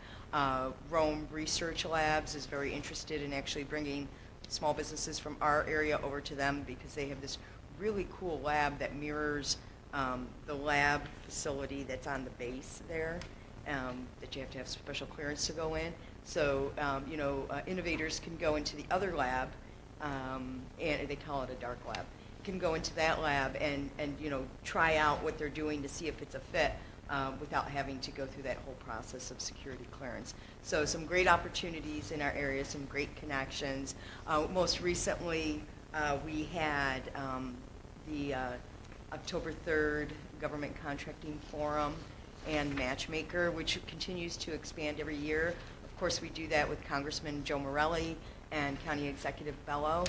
Rome Research Labs is very interested in actually bringing small businesses from our area over to them because they have this really cool lab that mirrors the lab facility that's on the base there, that you have to have special clearance to go in. So, innovators can go into the other lab, and they call it a dark lab. Can go into that lab and try out what they're doing to see if it's a fit without having to go through that whole process of security clearance. So some great opportunities in our area, some great connections. Most recently, we had the October 3rd Government Contracting Forum and Matchmaker, which continues to expand every year. Of course, we do that with Congressman Joe Morelli and County Executive Bello.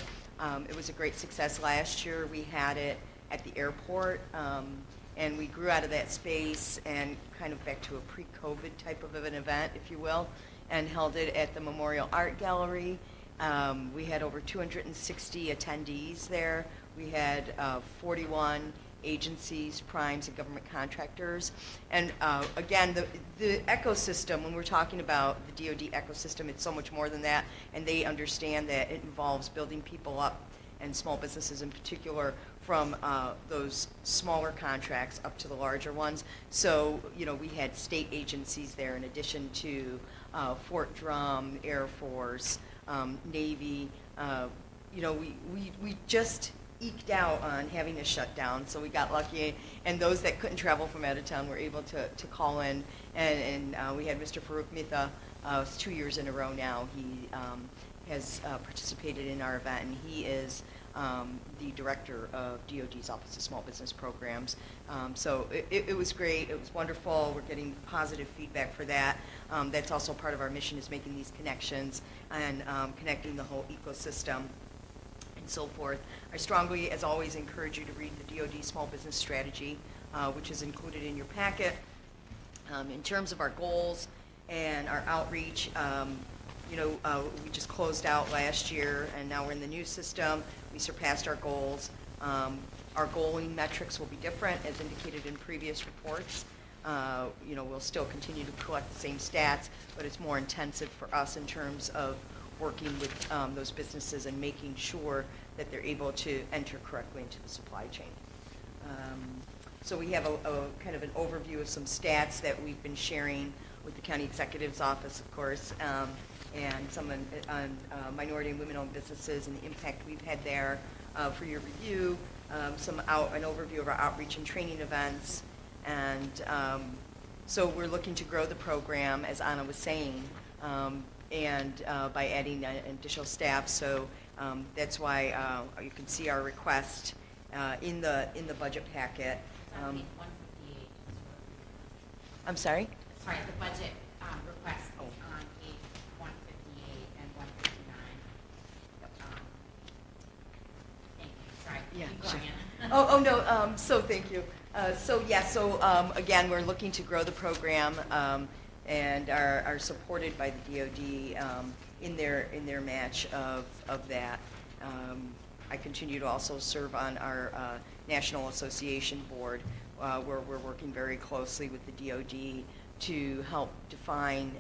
It was a great success last year. We had it at the airport, and we grew out of that space and kind of back to a pre-COVID type of an event, if you will, and held it at the Memorial Art Gallery. We had over 260 attendees there. We had 41 agencies, primes, and government contractors. And again, the ecosystem, when we're talking about the DoD ecosystem, it's so much more than that, and they understand that it involves building people up, and small businesses in particular, from those smaller contracts up to the larger ones. So, we had state agencies there in addition to Fort Drum, Air Force, Navy. We just eked out on having a shutdown, so we got lucky, and those that couldn't travel from out of town were able to call in, and we had Mr. Farouk Mitha, 2 years in a row now. He has participated in our event, and he is the director of DoD's Office of Small Business Programs. So it was great. It was wonderful. We're getting positive feedback for that. That's also part of our mission, is making these connections and connecting the whole ecosystem and so forth. I strongly, as always, encourage you to read the DoD Small Business Strategy, which is included in your packet. In terms of our goals and our outreach, we just closed out last year, and now we're in the new system. We surpassed our goals. Our goaling metrics will be different, as indicated in previous reports. We'll still continue to collect the same stats, but it's more intensive for us in terms of working with those businesses and making sure that they're able to enter correctly into the supply chain. So we have a kind of an overview of some stats that we've been sharing with the County Executive's Office, of course, and some on minority and women-owned businesses and the impact we've had there for your review, an overview of our outreach and training events, and so we're looking to grow the program, as Anna was saying, and by adding additional staff. So that's why you can see our request in the budget packet. It's on page 158. I'm sorry? Sorry, the budget request is on page 158 and 159. Thank you. Sorry. No, so thank you. Again, we're looking to grow the program and are supported by the DOD in their match of that. I continue to also serve on our National Association Board where we're working very closely with the DOD to help define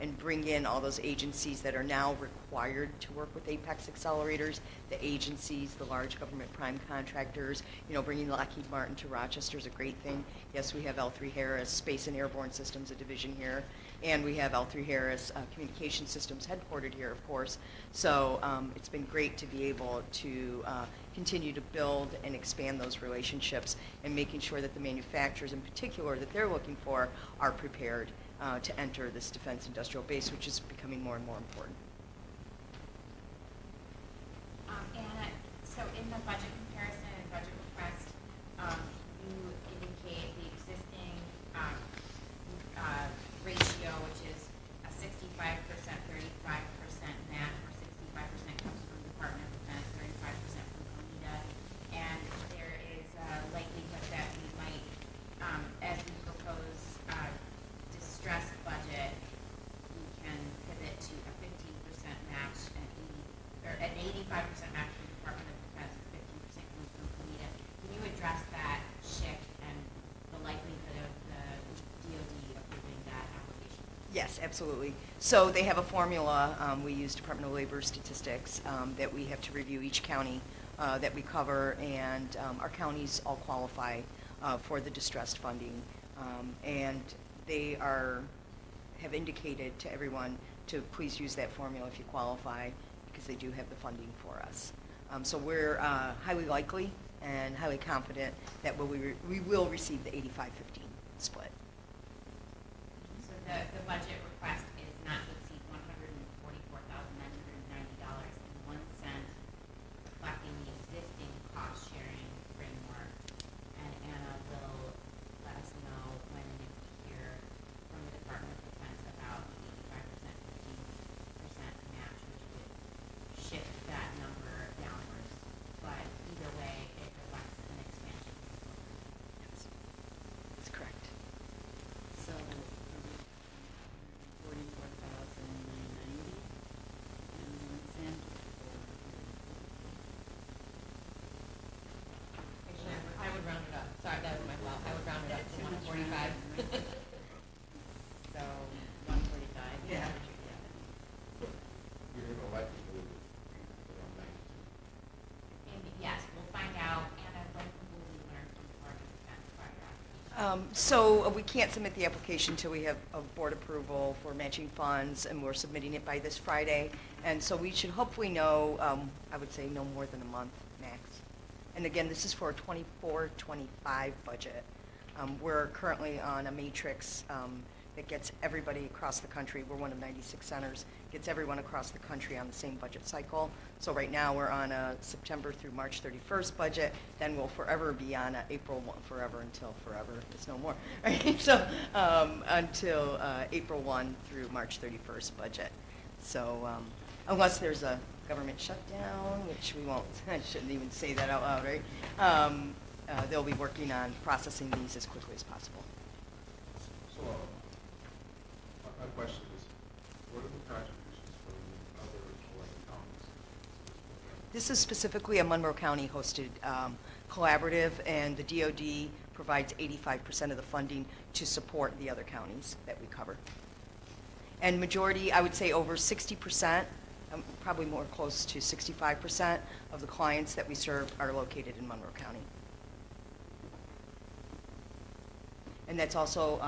and bring in all those agencies that are now required to work with Apex accelerators, the agencies, the large government prime contractors. Bringing Lockheed Martin to Rochester is a great thing. Yes, we have L3 Harris Space and Airborne Systems, a division here, and we have L3 Harris Communication Systems headquartered here, of course. So it's been great to be able to continue to build and expand those relationships and making sure that the manufacturers in particular that they're looking for are prepared to enter this defense industrial base, which is becoming more and more important. Anna, so in the budget comparison and budget request, you indicate the existing ratio, which is a 65%, 35% match, or 65% comes from Department of Defense, 35% from COMIDA, and there is a likelihood that we might, as we propose distressed budget, we can pivot to a 15% match and an 85% match from Department of Defense, 15% comes from COMIDA. Can you address that shift and the likelihood of the DOD approving that application? Yes, absolutely. So they have a formula. We use Department of Labor statistics that we have to review each county that we cover, and our counties all qualify for the distressed funding. And they have indicated to everyone to please use that formula if you qualify, because they do have the funding for us. So we're highly likely and highly confident that we will receive the 85-15 split. So the budget request is not to exceed $144,990.01, reflecting the existing cost sharing framework. And Anna will let us know when we hear from the Department of Defense about the 85%, 15% match, which would shift that number downwards. But either way, it reflects an expansion. Yes, that's correct. So, 44,990 and 1 cent. Actually, I would round it up. Sorry, that was my fault. I would round it up to 145. So, 145. Yeah. You're going to like it around 92. And yes, we'll find out. Anna, when will we learn from the Department of Defense about your application? So we can't submit the application until we have a board approval for matching funds, and we're submitting it by this Friday. And so we should hopefully know, I would say no more than a month max. And again, this is for a 24-25 budget. We're currently on a matrix that gets everybody across the country. We're one of 96 centers, gets everyone across the country on the same budget cycle. So right now we're on a September through March 31st budget. Then we'll forever be on a April 1, forever until forever is no more. Right? So until April 1 through March 31st budget. So unless there's a government shutdown, which we won't, I shouldn't even say that out loud, right? They'll be working on processing these as quickly as possible. So, my question is, what are the contributions from other 11 counties? This is specifically a Monroe County hosted collaborative, and the DOD provides 85% of the funding to support the other counties that we cover. And majority, I would say over 60%, probably more close to 65% of the clients that we serve are located in Monroe County. And that's also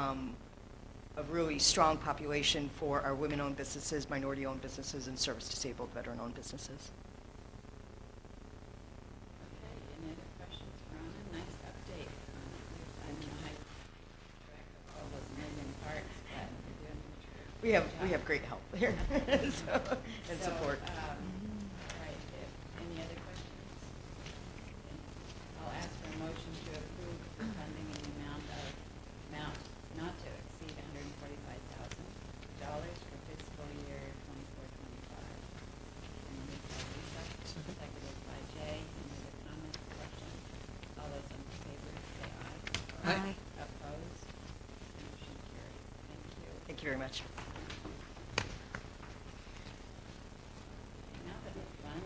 a really strong population for our women-owned businesses, minority-owned businesses, and service-disabled veteran-owned businesses. Okay, any other questions for Anna? Nice update. I don't know how you track all those million parts, but you're doing a terrific We job. have great help here and support. All right, any other questions? I'll ask for a motion to approve the funding in the amount not to exceed $145,000 for fiscal year 24-25. Moved by Lisa, seconded by Jay. Any other comments, questions? Aye. Opposed? Motion carries. Thank you. Thank you very much. Okay, now that we've done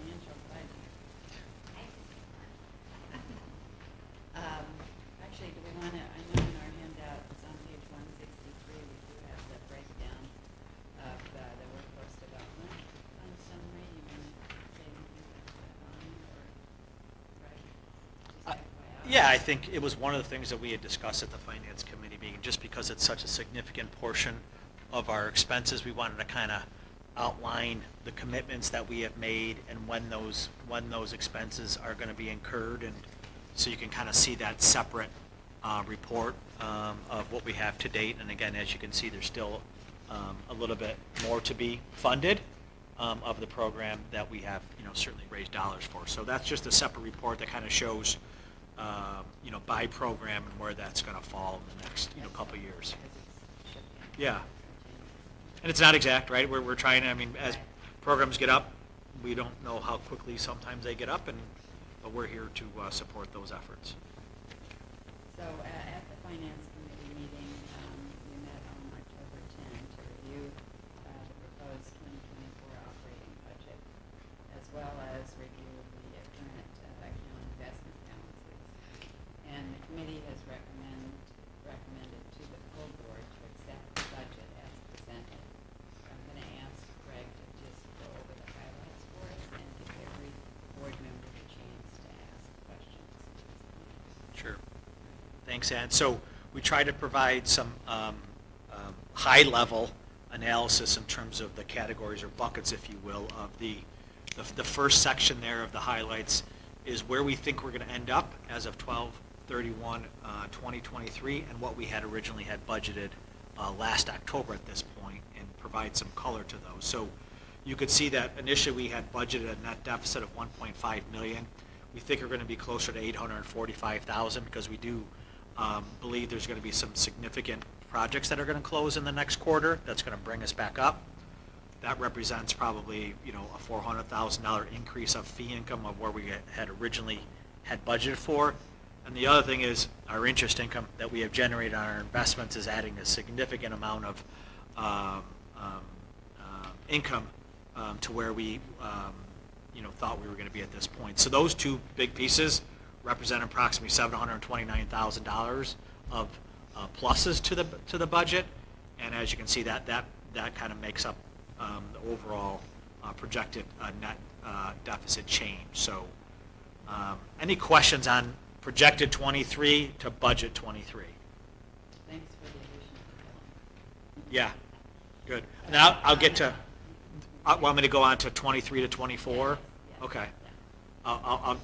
financial budget. Actually, do we want to, I know in our handout, it's on page 163, we do have the breakdown of the workforce development fund summary. You want to say anything about that on, or, right? Just FYI. Yeah, I think it was one of the things that we had discussed at the Finance Committee meeting, just because it's such a significant portion of our expenses, we wanted to kind of outline the commitments that we have made and when those expenses are going to be incurred, and so you can kind of see that separate report of what we have to date. And again, as you can see, there's still a little bit more to be funded of the program that we have, certainly raised dollars for. So that's just a separate report that kind of shows, by program and where that's going to fall in the next, couple of years. Because it's shifting. Yeah. And it's not exact, right? We're trying to, as programs get up, we don't know how quickly sometimes they get up, but we're here to support those efforts. So at the Finance Committee meeting, we met on October 10 to review the proposed 2024 operating budget, as well as review the current account investment balances. And the committee has recommended to the full board to accept the budget as presented. I'm going to ask Greg to just go over the highlights for us and give every board member a chance to ask questions. Sure. Thanks, Ann. So we try to provide some high-level analysis in terms of the categories or buckets, if you will, of the first section there of the highlights is where we think we're going to end up as of 12/31/2023 and what we had originally had budgeted last October at this point, and provide some color to those. So you could see that initially we had budgeted a net deficit of $1.5 million. We think we're going to be closer to $845,000 because we do believe there's going to be some significant projects that are going to close in the next quarter. That's going to bring us back up. That represents probably, a $400,000 increase of fee income of where we had originally had budgeted for. And the other thing is our interest income that we have generated on our investments is adding a significant amount of income to where we thought we were going to be at this point. So those two big pieces represent approximately $729,000 of pluses to the budget, and as you can see, that kind of makes up the overall projected net deficit change. So, any questions on projected 23 to budget 23? Thanks for the addition. Yeah, good. Now I'll get to. Want me to go on to 23 to 24? Yes. Okay.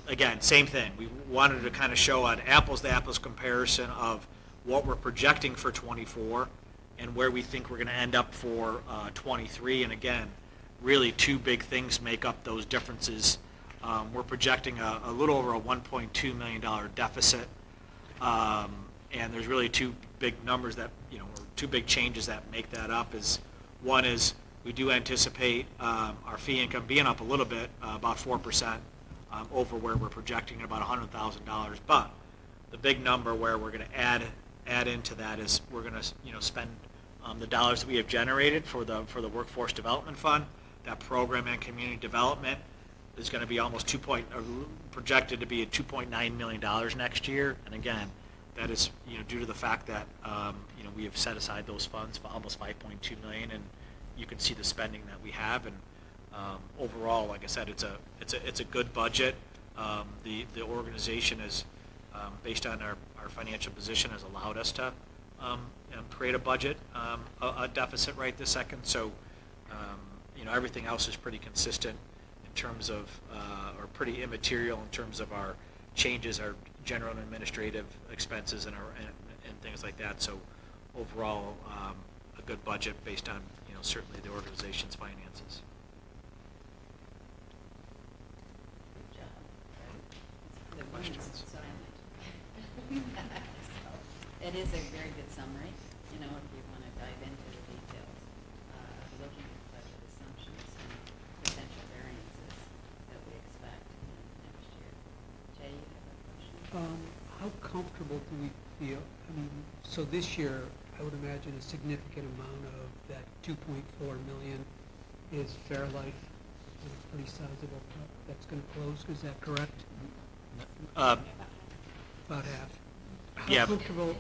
Again, same thing. We wanted to kind of show an apples-to-apples comparison of what we're projecting for 24 and where we think we're going to end up for 23. And again, really two big things make up those differences. We're projecting a little over a $1.2 million deficit, and there's really two big numbers that, or two big changes that make that up. One is we do anticipate our fee income being up a little bit, about 4%. Over where we're projecting about $100,000, but the big number where we're going to add into that is we're going to spend the dollars that we have generated for the Workforce Development Fund. That program and community development is going to be almost projected to be at $2.9 million next year, and again, that is due to the fact that we have set aside those funds for almost $5.2 million, and you can see the spending that we have. And overall, like I said, it's a good budget. The organization is, based on our financial position, has allowed us to create a budget, a deficit right this second. So, everything else is pretty consistent in terms of, or pretty immaterial in terms of our changes, our general and administrative expenses and things like that. So, overall, a good budget based on certainly the organization's finances. The room is silent. So, it is a very good summary, if you want to dive into the details, looking at budget assumptions and potential variances that we expect in next year. Jay, you have a question? comfortable do we feel, I mean, so this year, I would imagine a significant amount of that 2.4 million is Fairlife, a pretty sizable, that's going to close, is that correct? About half. Yeah. How comfortable,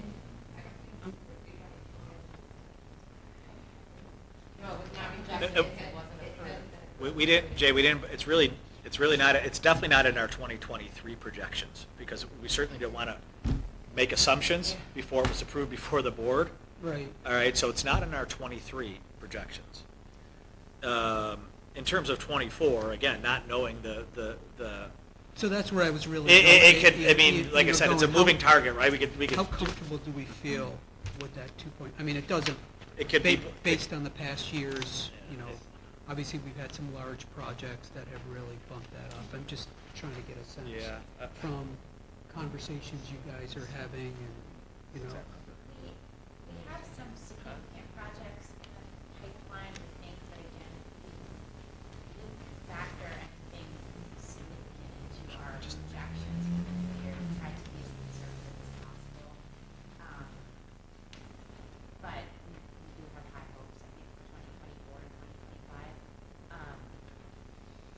No, it was not rejected, it wasn't approved. We didn't, Jay, it's really not, it's definitely not in our 2023 projections, because we certainly didn't want to make assumptions before it was approved before the board. right, All right, so it's not in our 23 projections. In terms of 24, again, not knowing the so that's where I was really. it going. could, I mean, like I You're said, it's a going, moving how- target, right? We could, How comfortable do we feel with that 2 point, I mean, it doesn't, it could be, based on the past years, you know, obviously, we've had some large projects that have really bumped that up. I'm just trying to get a sense Yeah. from conversations you guys are having and, you know. We have some significant projects in the pipeline, we think, but again, we didn't factor anything significant into our projections for the year. We tried to be as conservative as possible. But we do have high hopes, I think, for 2024 and 2025.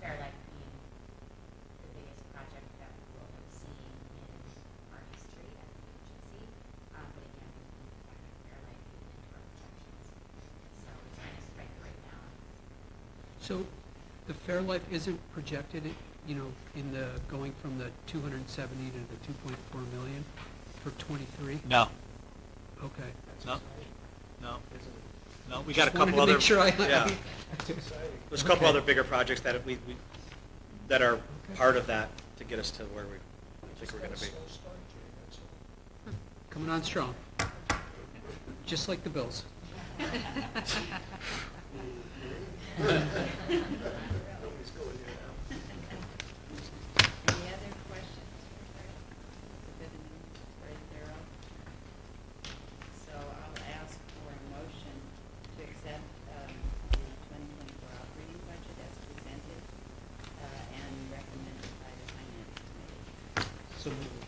Fairlight being the biggest project that we will have seen in our history as an agency. But again, we factor Fairlight into our projections. So we're trying to strike the right balance. So the Fairlife isn't projected, you know, in the, going from the 270 to the 2.4 million for '23? no, Okay. no. We got a Just wanted couple to other, make sure I. yeah. There's a couple Okay. other bigger projects that we that are Okay. part of that to get us to where we think we're going to be. Coming on strong. Just like the Bills. Any other questions for Greg? It's a bit of news, it's very thorough. So I'll ask for a motion to accept the 2024 operating budget as presented and recommended by the Finance Committee. So moved.